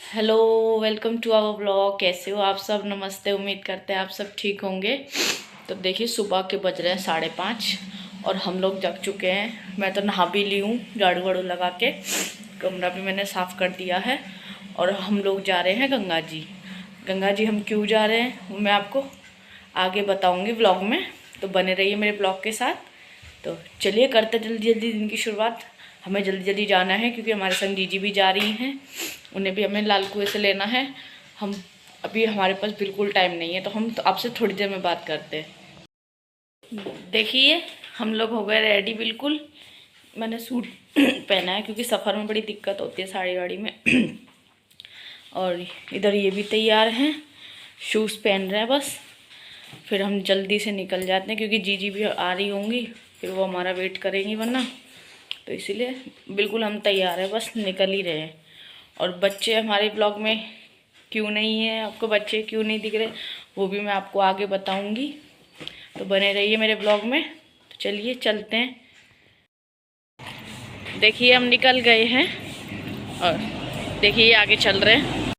Hello, welcome to our blog. कैसे हो आप सब? नमस्ते। उम्मीद करते हैं आप सब ठीक होंगे। तो देखिए, सुबह के बज रहे हैं 5:30 और हम लोग जग चुके हैं। मैं तो नहा भी ली हूँ, झाड़ू वाड़ू लगा के कमरा भी मैंने साफ़ कर दिया है। और हम लोग जा रहे हैं गंगा जी। गंगा जी हम क्यों जा रहे हैं वो मैं आपको आगे बताऊँगी ब्लॉग में, तो बने रहिए मेरे ब्लॉग के साथ। तो चलिए करते जल्दी जल्दी दिन की शुरुआत। हमें जल्दी जल्दी जाना है क्योंकि हमारे संग जीजी भी जा रही हैं, उन्हें भी हमें लाल कुएं से लेना है। हम अभी हमारे पास बिल्कुल टाइम नहीं है, तो हम तो आपसे थोड़ी देर में बात करते हैं। देखिए, हम लोग हो गए रेडी बिल्कुल। मैंने सूट पहना है क्योंकि सफ़र में बड़ी दिक्कत होती है साड़ी वाड़ी में। और इधर ये भी तैयार हैं, शूज़ पहन रहे हैं बस। फिर हम जल्दी से निकल जाते हैं क्योंकि जीजी भी आ रही होंगी, फिर वो हमारा वेट करेंगी वरना। तो इसीलिए बिल्कुल हम तैयार हैं, बस निकल ही रहे हैं। और बच्चे हमारे ब्लॉग में क्यों नहीं है, आपको बच्चे क्यों नहीं दिख रहे, वो भी मैं आपको आगे बताऊंगी। तो बने रहिए मेरे ब्लॉग में। तो चलिए चलते हैं। देखिए हम निकल गए हैं और देखिए ये आगे चल रहे हैं,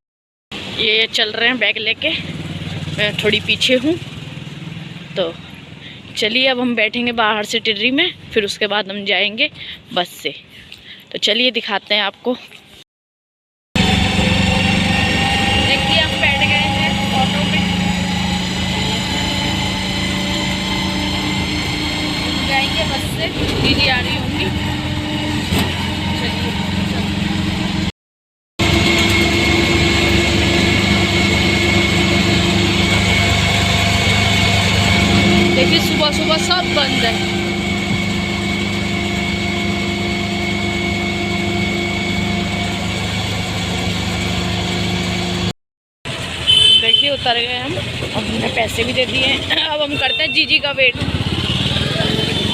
ये चल रहे हैं बैग लेके। मैं थोड़ी पीछे हूँ। तो चलिए अब हम बैठेंगे बाहर से टिर्री में, फिर उसके बाद हम जाएंगे बस से। तो चलिए दिखाते हैं आपको। देखिए हम बैठ गए हैं ऑटो में, जाएंगे बस से। दीदी आ रही होंगी। चलिए देखिए, सुबह सुबह सब बंद है। देखिए उतर गए हम और हमने पैसे भी दे दिए हैं। अब हम करते हैं जीजी का वेट।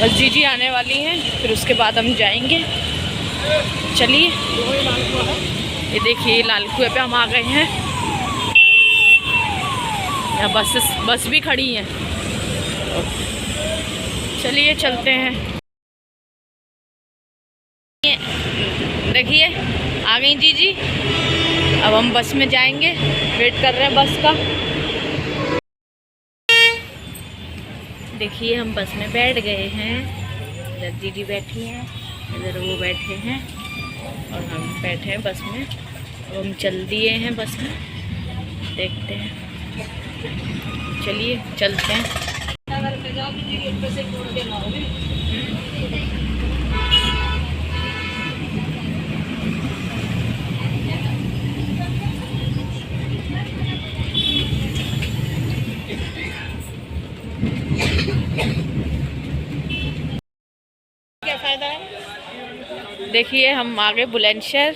बस जीजी आने वाली हैं, फिर उसके बाद हम जाएंगे। चलिए, ये देखिए लाल कुएं पे हम आ गए हैं। यहाँ बस भी खड़ी हैं। चलिए चलते हैं। देखिए आ गई जीजी। अब हम बस में जाएंगे, वेट कर रहे हैं बस का। देखिए हम बस में बैठ गए हैं। इधर दीदी बैठी हैं, इधर वो बैठे हैं और हम बैठे हैं बस में। अब हम चल दिए हैं बस में, देखते हैं। चलिए चलते हैं। क्या फ़ायदा है। देखिए हम आ गए बुलंदशहर।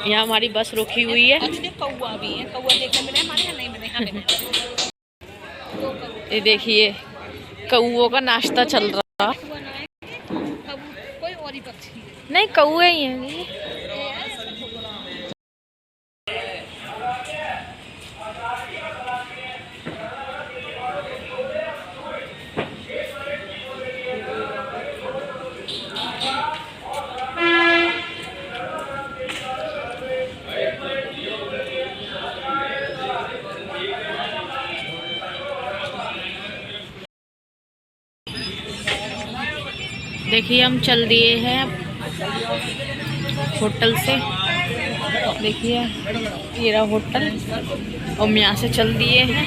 यहाँ हमारी बस रुकी हुई है। कौवा भी है, कौवा देखने मिले हमारे यहाँ नहीं मिले, हमें ये देखिए कौओं का नाश्ता चल रहा। कोई और ही पक्षी नहीं, कौए ही हैं। देखिए हम चल दिए हैं होटल से। देखिए ये रहा होटल और हम यहाँ से चल दिए हैं।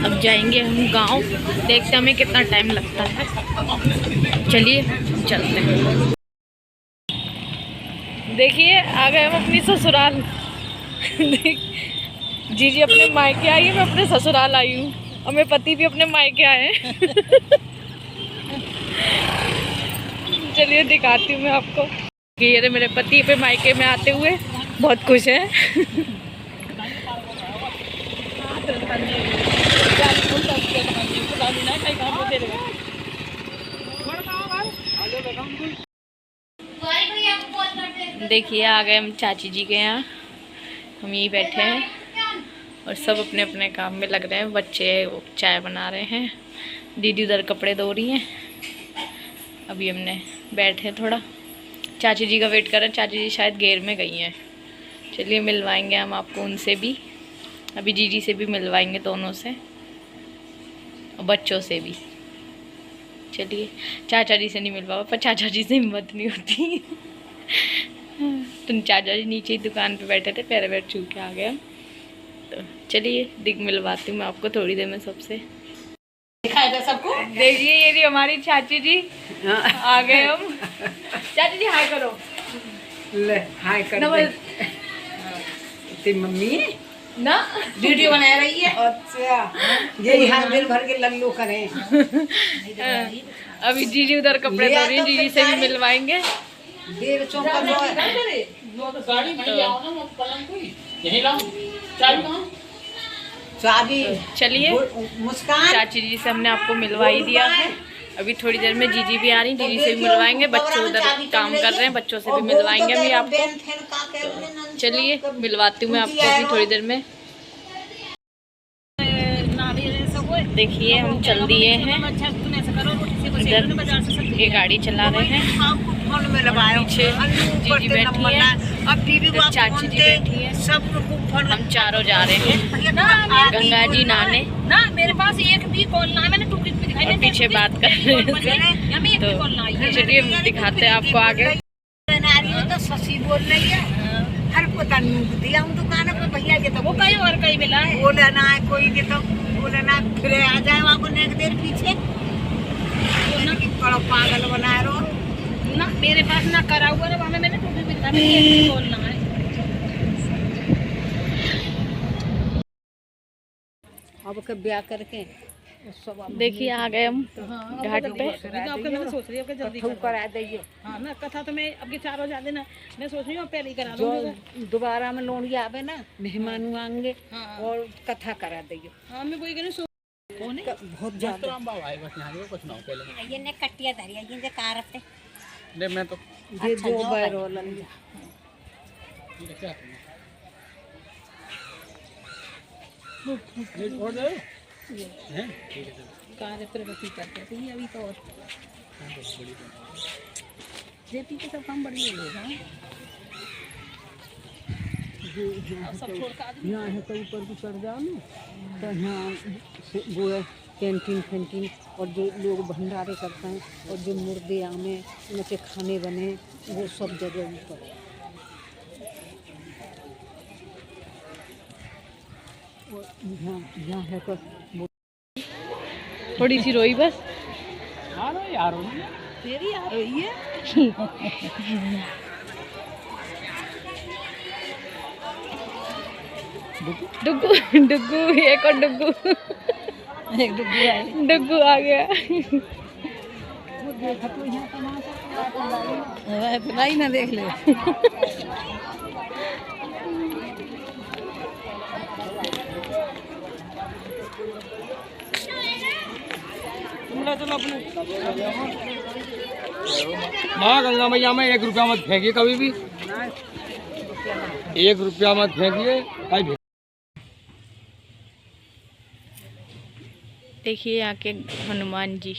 अब जाएंगे हम गांव, देखते हैं हमें कितना टाइम लगता है। चलिए चलते हैं। देखिए आ गए हम अपनी ससुराल। जीजी अपने मायके आई है, मैं अपने ससुराल आई हूँ और मेरे पति भी अपने मायके आए हैं। चलिए दिखाती हूँ मैं आपको। ये मेरे पति पे मायके में आते हुए बहुत खुश है। देखिए आ गए हम चाची जी के यहाँ। हम यहीं बैठे हैं और सब अपने अपने काम में लग रहे हैं। बच्चे वो चाय बना रहे हैं, दीदी उधर कपड़े धो रही हैं। अभी हमने बैठे थोड़ा, चाची जी का वेट कर रहे हैं। चाची जी शायद घेर में गई हैं। चलिए मिलवाएंगे हम आपको उनसे भी, अभी जीजी से भी मिलवाएंगे, दोनों से और बच्चों से भी। चलिए चाचा जी से नहीं मिलवा, पर चाचा जी से हिम्मत नहीं होती। तो चाचा जी नीचे ही दुकान पे बैठे थे, पैर पैर छू के आ गए हम। तो चलिए दिख मिलवाती हूँ मैं आपको थोड़ी देर में सबसे। दिखाया था सबको। देखिए ये रही हमारी चाची जी, आ गए हम। चाची जी हाय करो। ले हाय कर दे। तेरी मम्मी ना वीडियो बना रही है। अच्छा यही हाल दिन भर के लल्लू करें। अभी जीजी उधर कपड़े धो रही हैं, जीजी से भी मिलवाएंगे। देर चौका गाड़ी में ले आओ ना, मैं पलंग कोई यहीं लाऊं। चाबी कहां? चाबी चलिए मुस्कान चाची जी से हमने आपको मिलवा ही दिया है। अभी थोड़ी देर में जीजी भी आ रही, जीजी से भी मिलवाएंगे। बच्चे उधर काम कर रहे हैं, बच्चों से भी मिलवाएंगे अभी आपको। चलिए मिलवाती हूँ मैं आपको अभी थोड़ी देर में। देखिए हम चल दिए हैं, इधर ये गाड़ी चला रहे हैं, पीछे जीजी बैठी है, इधर चाची जी बैठी है, हम चारों जा रहे हैं गंगा जी नहाने। ना मेरे पास एक भी कॉल ना है, मैंने टूकी पे दिखाई और पीछे बात कर रहे हैं, तो चलिए दिखाते हैं आपको आगे। तो शशि बोल रही है हर पता नहीं दिया हूँ दुकान पर भैया के तो वो कहीं और कहीं मिला है। बोला ना कोई के तो बोला ना फिर आ जाए वहाँ को एक देर पीछे बड़ा पागल बना रहो ना मेरे पास ना करा हुआ ना, वहाँ मैंने टूकी पे दिखाई, एक भी कॉल ना है। अब के ब्याह करके देखिए आ गए हम घाट पे। मैं सोच रही हूँ कि जल्दी करा दीजिए। हाँ ना कथा तो मैं अब के 4 बजे आते ना, मैं सोच रही हूँ पहले ही करा दूँगी। दोबारा में लोन आवे ना मेहमान आएंगे हाँ। और कथा करा दीजिए। हाँ मैं वही कह बहुत ज्यादा ये ने कटिया धरिया ये कार पे नहीं मैं तो ये दो बार रोलन छोड़ दो हैं, ठीक है कार्य प्रगति करते थे अभी तो। और जेपी के सब काम बढ़िया लोग हैं। यहाँ है तो ऊपर को चढ़ जाओ ना, तो यहाँ वो है कैंटीन फैंटीन, और जो लोग भंडारे करते हैं और जो मुर्दे आमे उनके खाने बने वो सब जगह ऊपर है। और यहाँ है तो थोड़ी सी रोई बस। यार तेरी आ रही है। डुग्गू डुग्गू एक और डुग्गू, एक डुग्गू है। डुग्गू आ गया। भाई ना देख ले। माँ गंगा मैया में 1 रुपया मत फेंकिए कभी भी, 1 रुपया मत फेंकिए। देखिए यहाँ के हनुमान जी।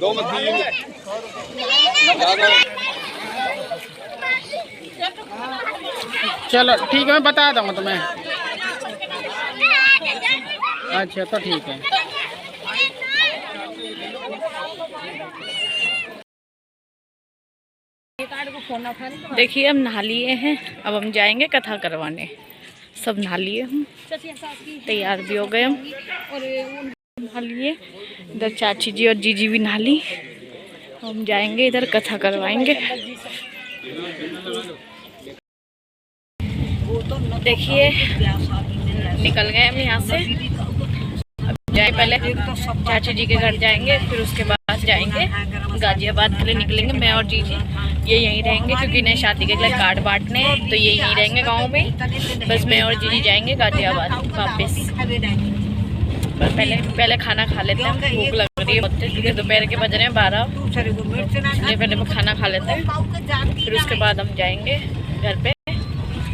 दो में 3 चलो ठीक है, मैं बता दूँगा तुम्हें। अच्छा तो ठीक है। देखिए हम नहा लिए हैं, अब हम जाएंगे कथा करवाने। सब नहा लिए हम, तैयार भी हो गए हम, नहा लिए। इधर चाची जी और जीजी भी नहा ली। हम जाएंगे इधर कथा करवाएंगे। देखिए निकल गए हम यहाँ से। अब जाए पहले चाची जी के घर जाएंगे, फिर उसके बाद जाएंगे गाजियाबाद के लिए निकलेंगे। मैं और जीजी ये यहीं रहेंगे क्योंकि इन्हें शादी के लिए कार्ड बांटने, तो ये यहीं रहेंगे गांव में। बस मैं और जीजी जाएंगे गाजियाबाद वापस। पहले खाना खा लेते हैं, भूख लग रही है बहुत, क्योंकि दोपहर के बज रहे हैं 12। इसलिए पहले मैं खाना खा लेते हैं, फिर उसके बाद हम जाएंगे घर पे,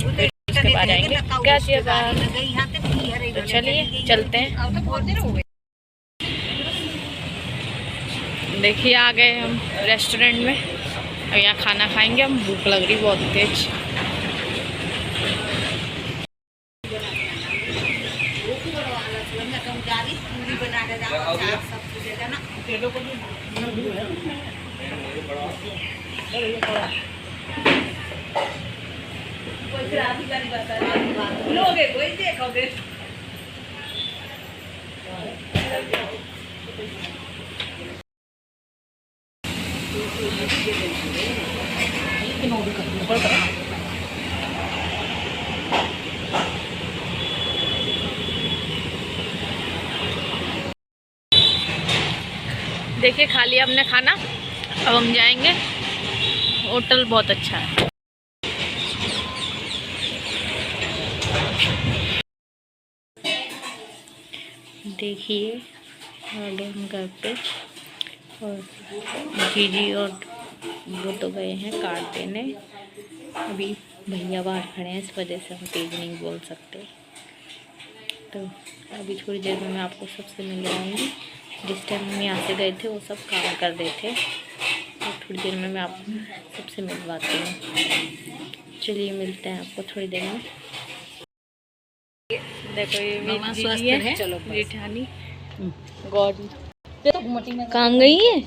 फिर उसके बाद जाएंगे गाजियाबाद। तो चलिए चलते हैं। देखिए आ गए हम रेस्टोरेंट में, अब यहाँ खाना खाएंगे हम। भूख लग रही बहुत तेज। देखिए खा लिया हमने खाना, अब हम जाएंगे। होटल बहुत अच्छा है। देखिए आ गए हम घर पे, और जीजी और वो तो गए हैं कार्ड देने। अभी भैया बाहर खड़े हैं, इस वजह से हम तेज नहीं बोल सकते। तो अभी थोड़ी देर में मैं आपको सबसे मिलवाऊंगी। जिस टाइम हम यहाँ से गए थे वो सब काम कर रहे थे, तो थोड़ी देर में मैं आपको सबसे मिलवाती हूँ। चलिए मिलते हैं आपको थोड़ी देर में। देखो ये मेरी जीजी है, जेठानी। गौरी कहाँ गई है?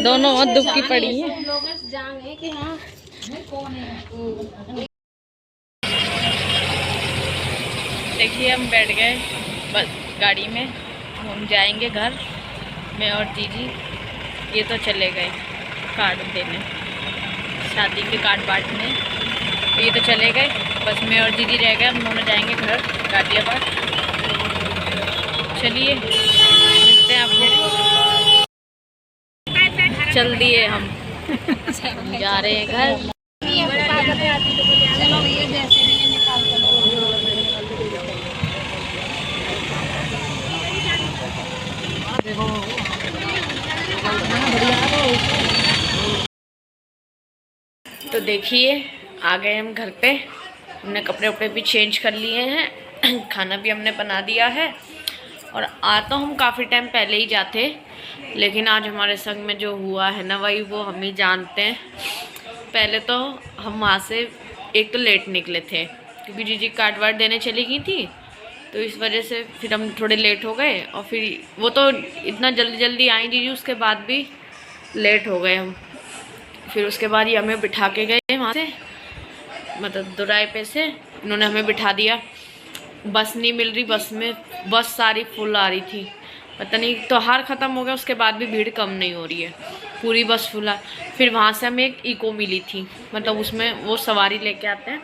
दोनों और दुबकी पड़ी है। देखिए हम बैठ गए बस गाड़ी में, हम जाएंगे घर। मैं और जीजी ये तो चले गए कार्ड देने, शादी के कार्ड बांटने, तो ये तो चले गए। बस मैं और जीजी रह गए, हम दोनों जाएंगे घर गाजियाबाद। चलिए मिलते हैं आपको। चल दिए हम जा रहे हैं घर। तो देखिए आ गए हम घर पे। हमने कपड़े वपड़े भी चेंज कर लिए हैं, खाना भी हमने बना दिया है। और आ तो हम काफ़ी टाइम पहले ही जाते, लेकिन आज हमारे संग में जो हुआ है ना वही वो हम ही जानते हैं। पहले तो हम वहाँ से एक तो लेट निकले थे क्योंकि जीजी कार्ड वार्ड देने चली गई थी, तो इस वजह से फिर हम थोड़े लेट हो गए। और फिर वो तो इतना जल्दी जल्दी आई जीजी, उसके बाद भी लेट हो गए हम। फिर उसके बाद ये हमें बिठा के गए वहाँ से, मतलब दुराई पे से इन्होंने हमें बिठा दिया। बस नहीं मिल रही, बस में बस सारी फुल आ रही थी, पता नहीं त्योहार ख़त्म हो गया उसके बाद भी भीड़ कम नहीं हो रही है, पूरी बस फुल है। फिर वहाँ से हमें एक इको मिली थी, मतलब उसमें वो सवारी लेके आते हैं,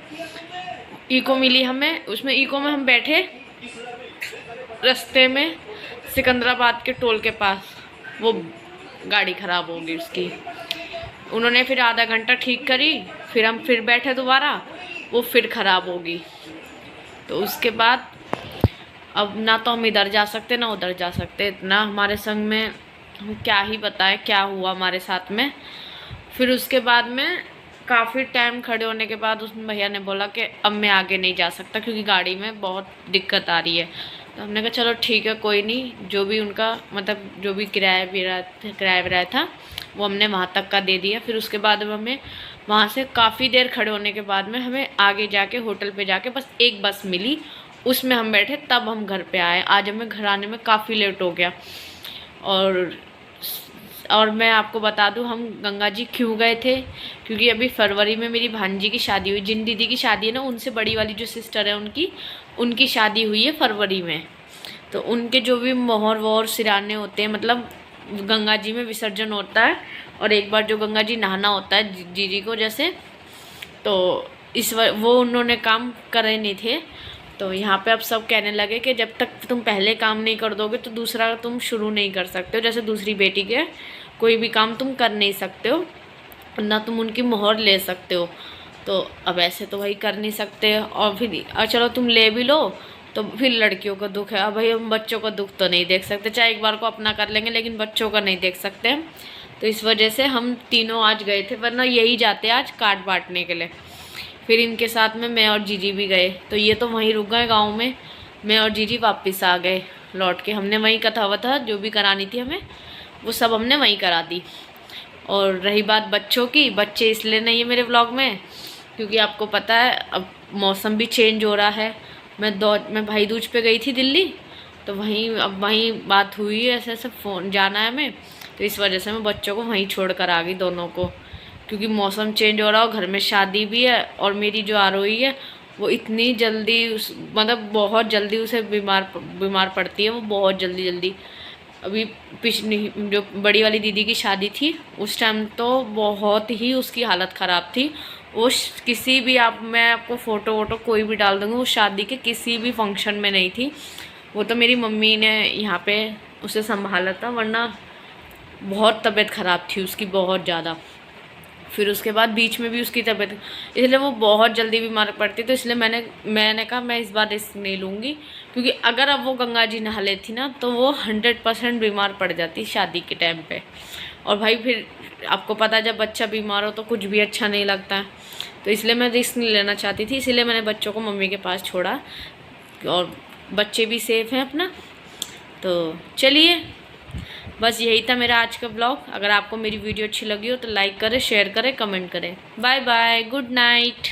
इको मिली हमें। उसमें इको में हम बैठे, रास्ते में सिकंदराबाद के टोल के पास वो गाड़ी ख़राब हो गई उसकी। उन्होंने फिर आधा घंटा ठीक करी, फिर हम फिर बैठे दोबारा, वो फिर ख़राब होगी। तो उसके बाद अब ना तो हम इधर जा सकते ना उधर जा सकते, इतना हमारे संग में, हम क्या ही बताएं क्या हुआ हमारे साथ में। फिर उसके बाद में काफ़ी टाइम खड़े होने के बाद उस भैया ने बोला कि अब मैं आगे नहीं जा सकता क्योंकि गाड़ी में बहुत दिक्कत आ रही है। तो हमने कहा चलो ठीक है कोई नहीं, जो भी उनका मतलब जो भी किराया विराया था वो हमने वहाँ तक का दे दिया। फिर उसके बाद अब हमें वहाँ से काफ़ी देर खड़े होने के बाद में हमें आगे जाके होटल पे जाके बस एक बस मिली, उसमें हम बैठे, तब हम घर पे आए। आज हमें घर आने में काफ़ी लेट हो गया। और मैं आपको बता दूं हम गंगा जी क्यों गए थे, क्योंकि अभी फरवरी में मेरी भांजी की शादी हुई। जिन दीदी की शादी है ना, उनसे बड़ी वाली जो सिस्टर है उनकी शादी हुई है फरवरी में। तो उनके जो भी मोहर वोहर सिराने होते हैं, मतलब गंगा जी में विसर्जन होता है, और एक बार जो गंगा जी नहाना होता है जीजी को जैसे, तो वो उन्होंने काम करे नहीं थे। तो यहाँ पे अब सब कहने लगे कि जब तक तुम पहले काम नहीं कर दोगे तो दूसरा तुम शुरू नहीं कर सकते हो। जैसे दूसरी बेटी के कोई भी काम तुम कर नहीं सकते हो, ना तुम उनकी मोहर ले सकते हो। तो अब ऐसे तो भाई कर नहीं सकते, और फिर चलो तुम ले भी लो तो फिर लड़कियों का दुख है। अब भाई हम बच्चों का दुख तो नहीं देख सकते, चाहे एक बार को अपना कर लेंगे लेकिन बच्चों का नहीं देख सकते। तो इस वजह से हम तीनों आज गए थे, वरना यही जाते आज कार्ड बांटने के लिए। फिर इनके साथ में मैं और जीजी भी गए, तो ये तो वहीं रुक गए गांव में। मैं और जीजी वापस आ गए लौट के। हमने वहीं कथा वथा जो भी करानी थी हमें, वो सब हमने वहीं करा दी। और रही बात बच्चों की, बच्चे इसलिए नहीं है मेरे व्लॉग में क्योंकि आपको पता है अब मौसम भी चेंज हो रहा है। मैं भाई दूज पे गई थी दिल्ली, तो वहीं बात हुई है, ऐसे फ़ोन जाना है हमें, तो इस वजह से मैं बच्चों को वहीं छोड़ कर आ गई दोनों को, क्योंकि मौसम चेंज हो रहा है, घर में शादी भी है। और मेरी जो आरोही है वो इतनी जल्दी मतलब बहुत जल्दी उसे बीमार पड़ती है, वो बहुत जल्दी। अभी पिछली जो बड़ी वाली दीदी की शादी थी उस टाइम तो बहुत ही उसकी हालत ख़राब थी। वो किसी भी मैं आपको फ़ोटो वोटो कोई भी डाल दूँगी, वो शादी के किसी भी फंक्शन में नहीं थी। वो तो मेरी मम्मी ने यहाँ पे उसे संभाला था, वरना बहुत तबीयत ख़राब थी उसकी, बहुत ज़्यादा। फिर उसके बाद बीच में भी उसकी तबीयत, इसलिए वो बहुत जल्दी बीमार पड़ती, तो इसलिए मैंने कहा मैं इस बार रिस्क नहीं लूँगी, क्योंकि अगर अब वो गंगा जी नहा लेती ना तो वो 100% बीमार पड़ जाती शादी के टाइम पे। और भाई फिर आपको पता है जब बच्चा बीमार हो तो कुछ भी अच्छा नहीं लगता है, तो इसलिए मैं रिस्क नहीं लेना चाहती थी, इसीलिए मैंने बच्चों को मम्मी के पास छोड़ा, और बच्चे भी सेफ़ हैं अपना। तो चलिए, बस यही था मेरा आज का ब्लॉग। अगर आपको मेरी वीडियो अच्छी लगी हो तो लाइक करें, शेयर करें, कमेंट करें। Bye bye, good night.